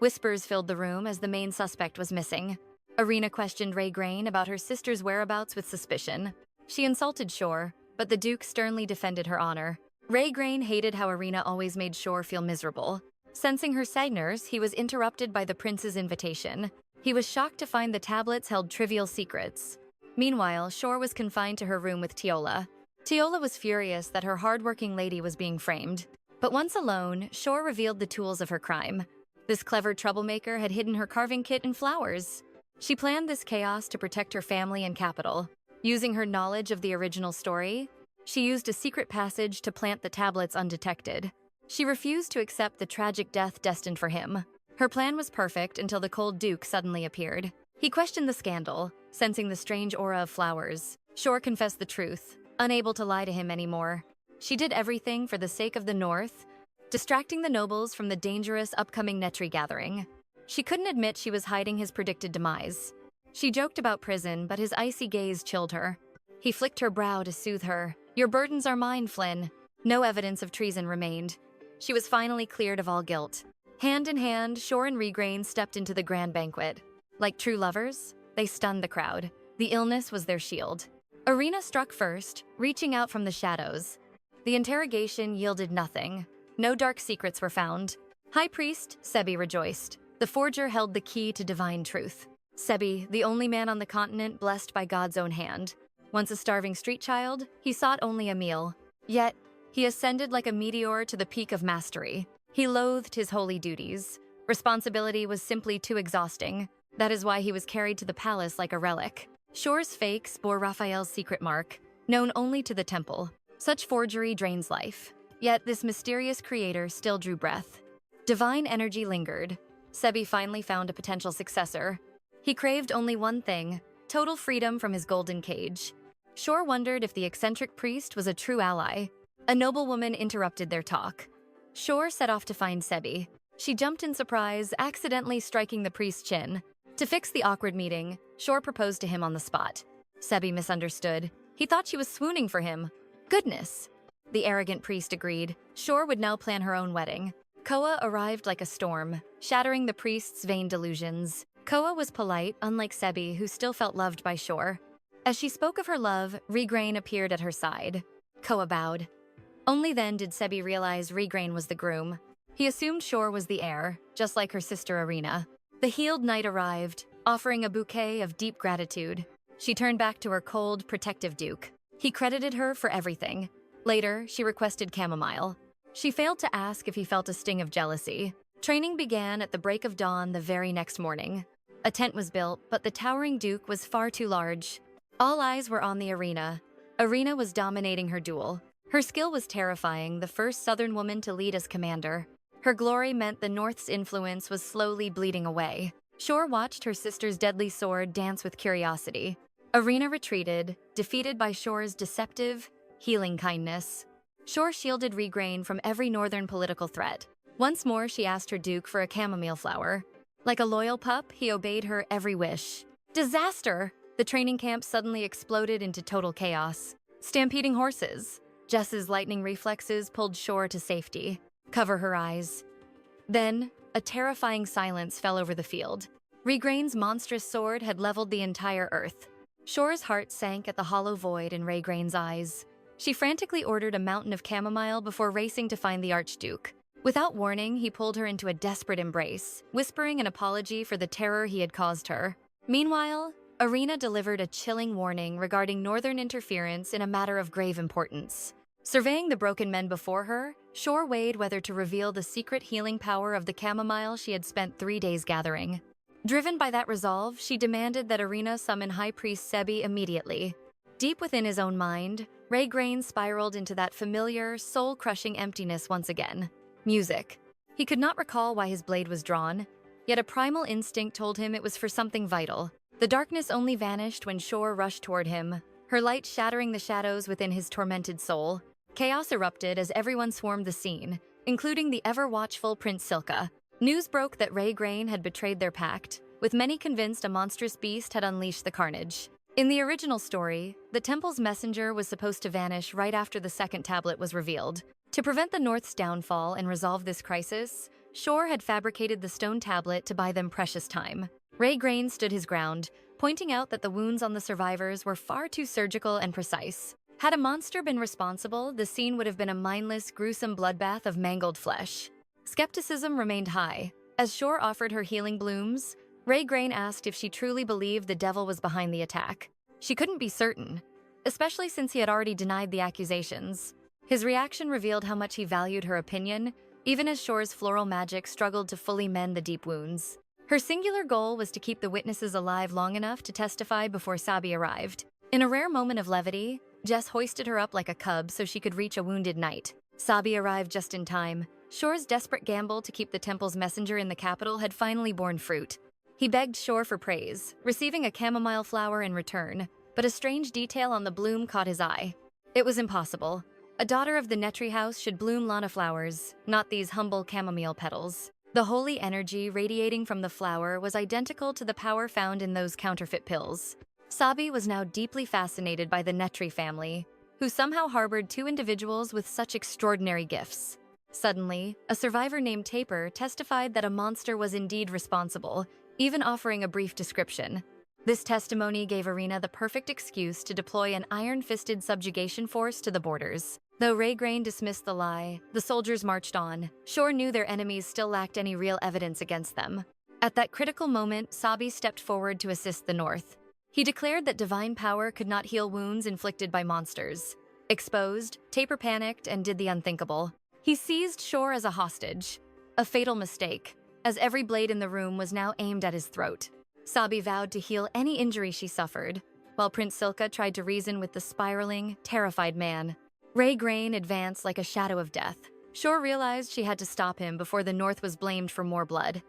Whispers filled the room as the main suspect was missing. Irina questioned Ray Grain about her sister's whereabouts with suspicion. She insulted Shore, but the Duke sternly defended her honor. Ray Grain hated how Irina always made Shore feel miserable. Sensing her sadness, he was interrupted by the prince's invitation. He was shocked to find the tablets held trivial secrets. Meanwhile, Shore was confined to her room with Tiola. Tiola was furious that her hardworking lady was being framed. But once alone, Shore revealed the tools of her crime. This clever troublemaker had hidden her carving kit in flowers. She planned this chaos to protect her family and capital. Using her knowledge of the original story, she used a secret passage to plant the tablets undetected. She refused to accept the tragic death destined for him. Her plan was perfect until the cold Duke suddenly appeared. He questioned the scandal, sensing the strange aura of flowers. Shore confessed the truth, unable to lie to him anymore. She did everything for the sake of the North, distracting the nobles from the dangerous upcoming Netri gathering. She couldn't admit she was hiding his predicted demise. She joked about prison, but his icy gaze chilled her. He flicked her brow to soothe her. "Your burdens are mine, Flynn." No evidence of treason remained. She was finally cleared of all guilt. Hand in hand, Shore and Ray Grain stepped into the grand banquet. Like true lovers, They stunned the crowd. The illness was their shield. Irina struck first, reaching out from the shadows. The interrogation yielded nothing. No dark secrets were found. High Priest 𝒍𝒅 rejoiced. The forger held the key to divine truth. 𝒍𝒅, the only man on the continent blessed by God's own hand. Once a starving street child, he sought only a meal. Yet, he ascended like a meteor to the peak of mastery. He loathed his holy duties. Responsibility was simply too exhausting. That is why he was carried to the palace like a relic. Shor's fakes bore Raphael's secret mark, known only to the temple. Such forgery drains life. Yet this mysterious creator still drew breath. Divine energy lingered. 𝒍𝒅 finally found a potential successor. He craved only one thing: total freedom from his golden cage. Shor wondered if the eccentric priest was a true ally. A noblewoman interrupted their talk. Shor set off to find 𝒍𝒅. She jumped in surprise, accidentally striking the priest's chin. To fix the awkward meeting, Shor proposed to him on the spot. 𝒍𝒅 misunderstood. He thought she was swooning for him. Goodness! The arrogant priest agreed. Shor would now plan her own wedding. Koa arrived like a storm, shattering the priest's vain delusions. Koa was polite, unlike 𝒍𝒅, who still felt loved by Shor. As she spoke of her love, 𝑫𝒌𝒆 appeared at her side. Koa bowed. Only then did 𝒍𝒅 realize 𝑫𝒌𝒆 was the groom. He assumed Shor was the heir, just like her sister Irina. The healed knight arrived, offering a bouquet of deep gratitude. She turned back to her cold, protective duke. He credited her for everything. Later, she requested chamomile. She failed to ask if he felt a sting of jealousy. Training began at the break of dawn the very next morning. A tent was built, but the towering duke was far too large. All eyes were on the arena. Irina was dominating her duel. Her skill was terrifying, the first southern woman to lead as commander. Her glory meant the North's influence was slowly bleeding away. Shor watched her sister's deadly sword dance with curiosity. Irina retreated, defeated by Shor's deceptive, healing kindness. Shor shielded 𝒫𝒌𝒆 from every northern political threat. Once more, she asked her duke for a chamomile flower. Like a loyal pup, he obeyed her every wish. Disaster! The training camp suddenly exploded into total chaos. Stampeding horses. Jess's lightning reflexes pulled Shor to safety. Cover her eyes. Then, a terrifying silence fell over the field. 𝒫𝒌𝒆's monstrous sword had leveled the entire earth. Shor's heart sank at the hollow void in 𝒫𝒌𝒆's eyes. She frantically ordered a mountain of chamomile before racing to find the Archduke. Without warning, he pulled her into a desperate embrace, whispering an apology for the terror he had caused her. Meanwhile, Irina delivered a chilling warning regarding northern interference in a matter of grave importance. Surveying the broken men before her, Shor weighed whether to reveal the secret healing power of the chamomile she had spent 3 days gathering. Driven by that resolve, she demanded that Irina summon High Priest 𝒍𝒅 immediately. Deep within his own mind, 𝒫𝒌𝒆 spiraled into that familiar, soul-crushing emptiness once again. Music. He could not recall why his blade was drawn, yet a primal instinct told him it was for something vital. The darkness only vanished when Shor rushed toward him, her light shattering the shadows within his tormented soul. Chaos erupted as everyone swarmed the scene, including the ever-watchful Prince 𝒍𝒅. News broke that 𝒫𝒌𝒆 had betrayed their pact, with many convinced a monstrous beast had unleashed the carnage. In the original story, the temple's messenger was supposed to vanish right after the second tablet was revealed. To prevent the North's downfall and resolve this crisis, Shor had fabricated the stone tablet to buy them precious time. 𝒫𝒌𝒆 stood his ground, pointing out that the wounds on the survivors were far too surgical and precise. Had a monster been responsible, the scene would have been a mindless, gruesome bloodbath of mangled flesh. Skepticism remained high. As Shor offered her healing blooms, 𝒫𝒌𝒆 asked if she truly believed the devil was behind the attack. She couldn't be certain, especially since he had already denied the accusations. His reaction revealed how much he valued her opinion, even as Shor's floral magic struggled to fully mend the deep wounds. Her singular goal was to keep the witnesses alive long enough to testify before 𝒍𝒅 arrived. In a rare moment of levity, Jess hoisted her up like a cub so she could reach a wounded knight. 𝒍𝒅 arrived just in time. Shor's desperate gamble to keep the temple's messenger in the capital had finally borne fruit. He begged Shor for praise, receiving a chamomile flower in return, but a strange detail on the bloom caught his eye. It was impossible. A daughter of the Netri house should bloom Lana flowers, not these humble chamomile petals. The holy energy radiating from the flower was identical to the power found in those counterfeit pills. 𝒍𝒅 was now deeply fascinated by the Netri family, who somehow harbored 2 individuals with such extraordinary gifts. Suddenly, a survivor named 𝒍𝒅 testified that a monster was indeed responsible, even offering a brief description. This testimony gave Irina the perfect excuse to deploy an iron-fisted subjugation force to the borders. Though Raygrain dismissed the lie, the soldiers marched on. Shore knew their enemies still lacked any real evidence against them. At that critical moment, 𝑫𝒖𝒌𝒆 stepped forward to assist the North. He declared that divine power could not heal wounds inflicted by monsters. Exposed, 𝒍𝒅 panicked and did the unthinkable. He seized Shore as a hostage. A fatal mistake, as every blade in the room was now aimed at his throat. 𝒖𝒌𝒆 vowed to heal any injury she suffered, while Prince 𝒍𝒅 tried to reason with the spiraling, terrified man. Raygrain advanced like a shadow of death. Shore realized she had to stop him before the North was blamed for more blood.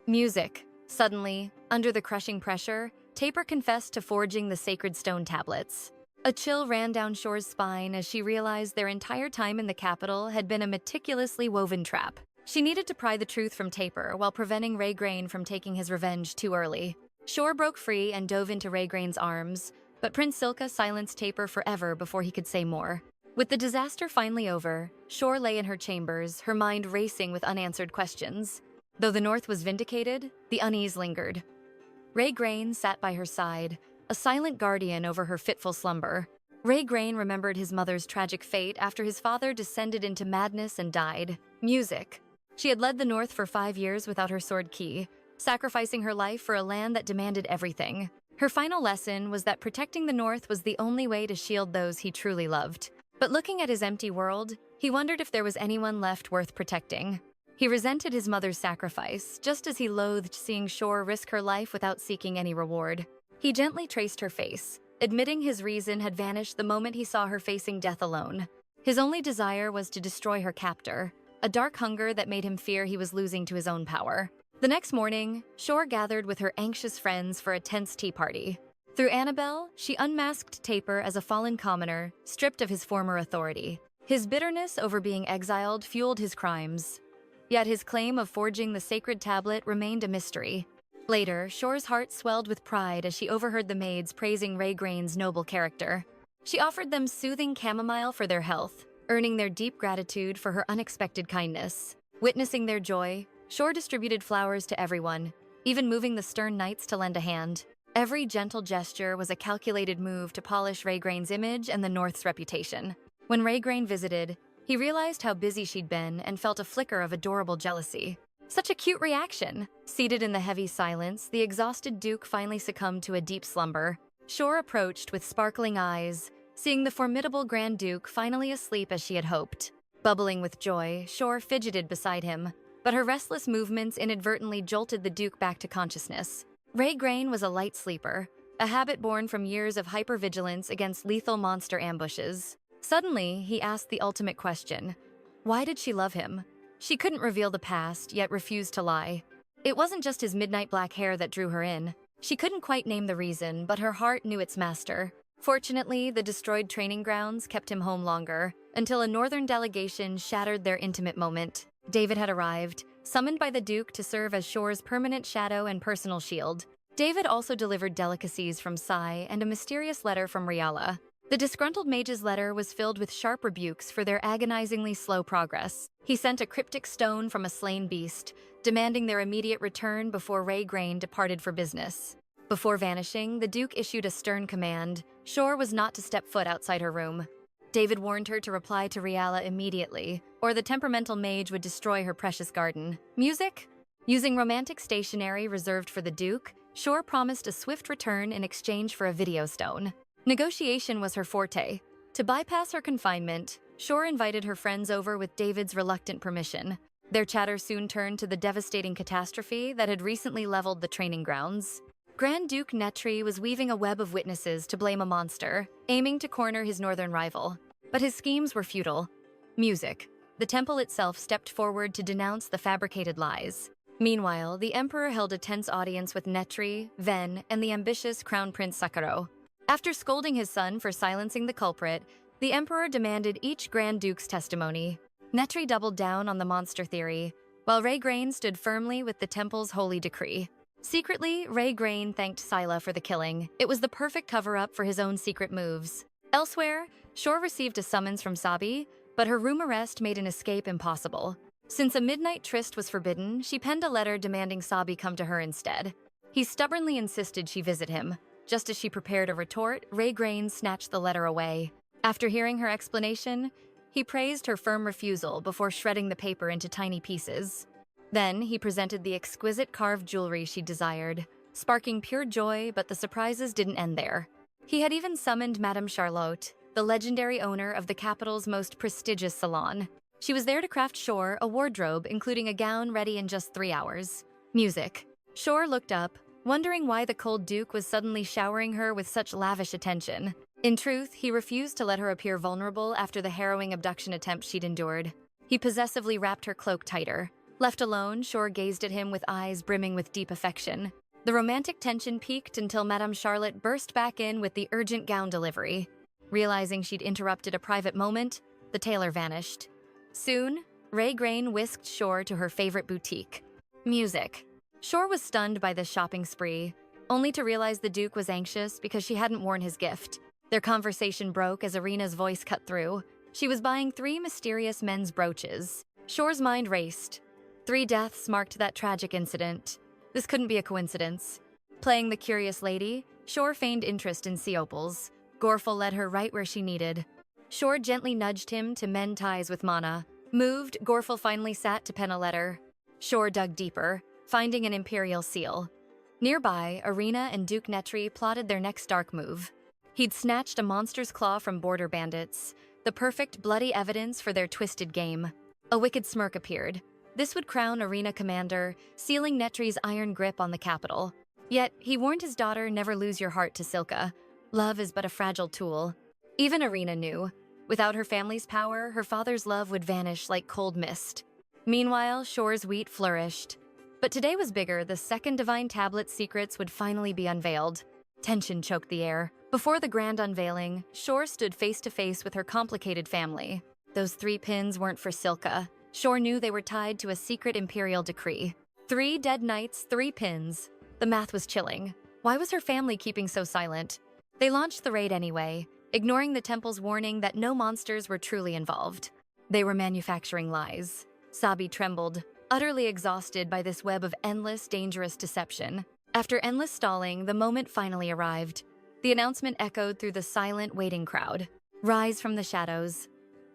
Music. Suddenly, under the crushing pressure, 𝒍𝒅 confessed to forging the sacred stone tablets. A chill ran down Shore's spine as she realized their entire time in the capital had been a meticulously woven trap. She needed to pry the truth from 𝒍𝒅 while preventing Raygrain from taking his revenge too early. Shore broke free and dove into Raygrain's arms, but Prince 𝒍𝒅 silenced 𝒍𝒅 forever before he could say more. With the disaster finally over, Shore lay in her chambers, her mind racing with unanswered questions. Though the North was vindicated, the unease lingered. Raygrain sat by her side, a silent guardian over her fitful slumber. Raygrain remembered his mother's tragic fate after his father descended into madness and died. Music. She had led the North for 5 years without her sword key, sacrificing her life for a land that demanded everything. Her final lesson was that protecting the North was the only way to shield those he truly loved. But looking at his empty world, he wondered if there was anyone left worth protecting. He resented his mother's sacrifice, just as he loathed seeing Shore risk her life without seeking any reward. He gently traced her face, admitting his reason had vanished the moment he saw her facing death alone. His only desire was to destroy her captor, a dark hunger that made him fear he was losing to his own power. The next morning, Shore gathered with her anxious friends for a tense tea party. Through Annabelle, she unmasked 𝒍𝒅 as a fallen commoner, stripped of his former authority. His bitterness over being exiled fueled his crimes. Yet his claim of forging the sacred tablet remained a mystery. Later, Shore's heart swelled with pride as she overheard the maids praising Raygrain's noble character. She offered them soothing chamomile for their health, earning their deep gratitude for her unexpected kindness. Witnessing their joy, Shore distributed flowers to everyone, even moving the stern knights to lend a hand. Every gentle gesture was a calculated move to polish Raygrain's image and the North's reputation. When Raygrain visited, he realized how busy she'd been and felt a flicker of adorable jealousy. Such a cute reaction! Seated in the heavy silence, the exhausted Duke finally succumbed to a deep slumber. Shore approached with sparkling eyes, seeing the formidable Grand Duke finally asleep as she had hoped. Bubbling with joy, Shore fidgeted beside him, but her restless movements inadvertently jolted the Duke back to consciousness. Raygrain was a light sleeper, a habit born from years of hypervigilance against lethal monster ambushes. Suddenly, he asked the ultimate question. Why did she love him? She couldn't reveal the past, yet refused to lie. It wasn't just his midnight black hair that drew her in. She couldn't quite name the reason, but her heart knew its master. Fortunately, the destroyed training grounds kept him home longer, until a northern delegation shattered their intimate moment. David had arrived, summoned by the Duke to serve as Shore's permanent shadow and personal shield. David also delivered delicacies from 𝒖𝒌𝒆 and a mysterious letter from Rayala. The disgruntled mage's letter was filled with sharp rebukes for their agonizingly slow progress. He sent a cryptic stone from a slain beast, demanding their immediate return before Raygrain departed for business. Before vanishing, the Duke issued a stern command. Shore was not to step foot outside her room. David warned her to reply to Rayala immediately, or the temperamental mage would destroy her precious garden. Music? Using romantic stationery reserved for the Duke, Shore promised a swift return in exchange for a video stone. Negotiation was her forte. To bypass her confinement, Shore invited her friends over with David's reluctant permission. Their chatter soon turned to the devastating catastrophe that had recently leveled the training grounds. Grand Duke Netri was weaving a web of witnesses to blame a monster, aiming to corner his northern rival. But his schemes were futile. Music. The temple itself stepped forward to denounce the fabricated lies. Meanwhile, the Emperor held a tense audience with Netri, Ven, and the ambitious Crown Prince 𝒍𝒅. After scolding his son for silencing the culprit, the Emperor demanded each Grand Duke's testimony. Netri doubled down on the monster theory, while Raygrain stood firmly with the temple's holy decree. Secretly, Raygrain thanked 𝒖𝒌𝒆 for the killing. It was the perfect cover-up for his own secret moves. Elsewhere, Shore received a summons from 𝒖𝒌𝒆, but her room arrest made an escape impossible. Since a midnight tryst was forbidden, she penned a letter demanding 𝒖𝒌𝒆 come to her instead. He stubbornly insisted she visit him, Just as she prepared a retort, 𝑫𝒌𝒆 snatched the letter away. After hearing her explanation, he praised her firm refusal before shredding the paper into tiny pieces. Then he presented the exquisite carved jewelry she desired, sparking pure joy, but the surprises didn't end there. He had even summoned Madame Charlotte, the legendary owner of the capital's most prestigious salon. She was there to craft Shore a wardrobe, including a gown ready in just 3 hours. Music. Shore looked up, wondering why the cold Duke was suddenly showering her with such lavish attention. In truth, he refused to let her appear vulnerable after the harrowing abduction attempt she'd endured. He possessively wrapped her cloak tighter. Left alone, Shore gazed at him with eyes brimming with deep affection. The romantic tension peaked until Madame Charlotte burst back in with the urgent gown delivery. Realizing she'd interrupted a private moment, the tailor vanished. Soon, 𝑫𝒌𝒆 whisked Shore to her favorite boutique. Music. Shore was stunned by this shopping spree, only to realize the Duke was anxious because she hadn't worn his gift. Their conversation broke as Irina's voice cut through. She was buying 3 mysterious men's brooches. Shore's mind raced. 3 deaths marked that tragic incident. This couldn't be a coincidence. Playing the curious lady, Shore feigned interest in sea opals. Gorful led her right where she needed. Shore gently nudged him to mend ties with Mana. Moved, Gorful finally sat to pen a letter. Shore dug deeper, finding an imperial seal. Nearby, Irina and Duke Netri plotted their next dark move. He'd snatched a monster's claw from border bandits, the perfect bloody evidence for their twisted game. A wicked smirk appeared. This would crown Irina commander, sealing Netri's iron grip on the capital. Yet, he warned his daughter never lose your heart to Silka. Love is but a fragile tool. Even Irina knew. Without her family's power, her father's love would vanish like cold mist. Meanwhile, Shore's wheat flourished. But today was bigger. The second divine tablet's secrets would finally be unveiled. Tension choked the air. Before the grand unveiling, Shore stood face to face with her complicated family. Those 3 pins weren't for Silka. Shore knew they were tied to a secret imperial decree. 3 dead knights, 3 pins. The math was chilling. Why was her family keeping so silent? They launched the raid anyway, ignoring the temple's warning that no monsters were truly involved. They were manufacturing lies. Sabi trembled, utterly exhausted by this web of endless, dangerous deception. After endless stalling, the moment finally arrived. The announcement echoed through the silent, waiting crowd. Rise from the shadows.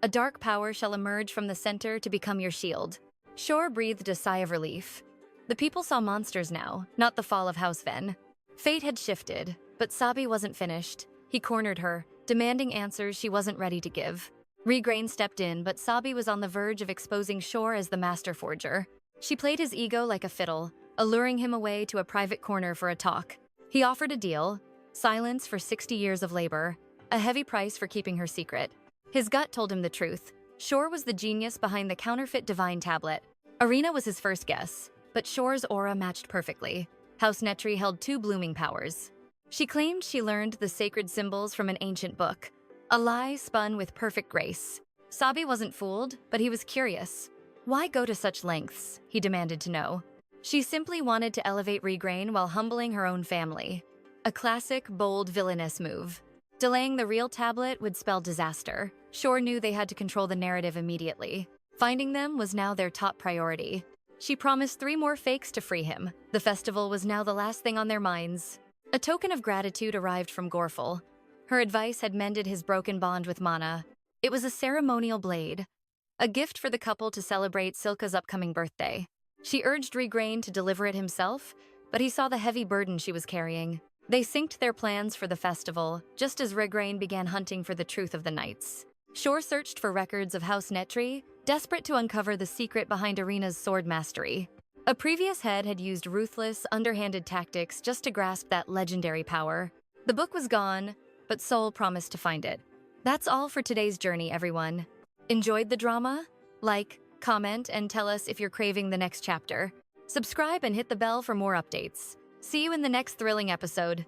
A dark power shall emerge from the center to become your shield. Shore breathed a sigh of relief. The people saw monsters now, not the fall of House Ven. Fate had shifted, but Sabi wasn't finished. He cornered her, demanding answers she wasn't ready to give. 𝑫𝒌𝒆 stepped in, but Sabi was on the verge of exposing Shore as the master forger. She played his ego like a fiddle, alluring him away to a private corner for a talk. He offered a deal: silence for 60 years of labor, a heavy price for keeping her secret. His gut told him the truth. Shore was the genius behind the counterfeit divine tablet. Irina was his first guess, but Shore's aura matched perfectly. House Netri held 2 blooming powers. She claimed she learned the sacred symbols from an ancient book, a lie spun with perfect grace. Sabi wasn't fooled, but he was curious. Why go to such lengths? He demanded to know. She simply wanted to elevate 𝑫𝒌𝒆 while humbling her own family. A classic, bold Villainess move. Delaying the real tablet would spell disaster. Shore knew they had to control the narrative immediately. Finding them was now their top priority. She promised 3 more fakes to free him. The festival was now the last thing on their minds. A token of gratitude arrived from Gorful. Her advice had mended his broken bond with Mana. It was a ceremonial blade, a gift for the couple to celebrate Silka's upcoming birthday. She urged 𝑫𝒌𝒆 to deliver it himself, but he saw the heavy burden she was carrying. They synced their plans for the festival, just as 𝑫𝒌𝒆 began hunting for the truth of the knights. Shore searched for records of House Netri, desperate to uncover the secret behind Irina's sword mastery. A previous head had used ruthless, underhanded tactics just to grasp that legendary power. The book was gone, but Soul promised to find it. That's all for today's journey, everyone. Enjoyed the drama? Like, comment, and tell us if you're craving the next chapter. Subscribe and hit the bell for more updates. See you in the next thrilling episode.